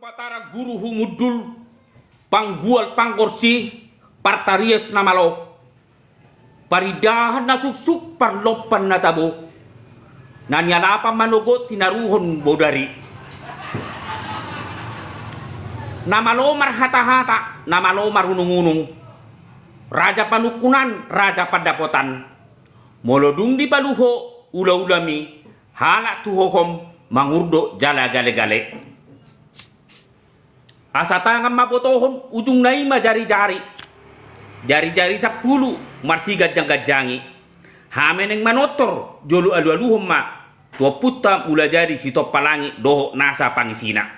patara guru humudul panggual pangkorsi partarias namalo paridahan na suksuk parlopan na tabo nanyalapa manogot tinaruhon bodari namalo marhata-hata namalo marunung-unung raja panukunan raja padapotan molodung di paluho ula-ulami halak tuhohom mangurdo jala gale-gale asa tangan mabotohon ujung naima jari-jari 10 marsigat jangga-jangi hameneng manotor jolu alu-aluhom ma tua putta ula jari si toppalangi doho nasa pangisina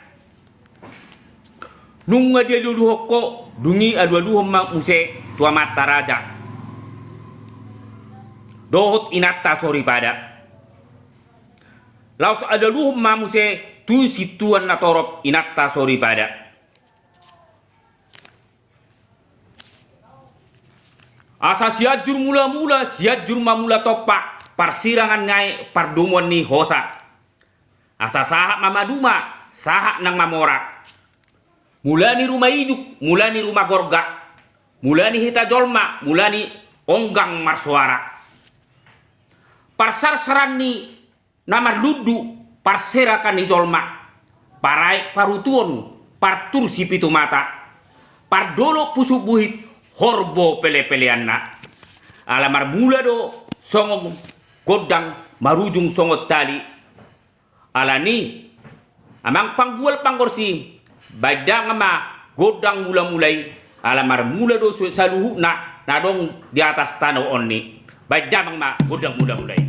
nunga dia luluhok ko dungi alu-aluhom ma use tua mata raja dohot inatta sori pada laus alu-aluhom ma muse tu situan na torop inatta sori pada asa siajur mula-mula siajur mamula topak parsirangan ngai pardomon ni hosa asa sahak mamaduma sahak nang mamora mulani rumah ijuk mulani rumah gorga mulani hita jolma mulani onggang marsuara parsar-saran ni nama ludu parserakan ni jolma parai parutuon partur si pitu mata pardolo pusuk buhit horbo pele-peleanna alamar mula do songong godang marujung songot tali alani amang panggual pangkorsi badang ama godang mula-mulai alamar mula do saluhu na nadong di atas tanah onni badang ma godang mula-mulai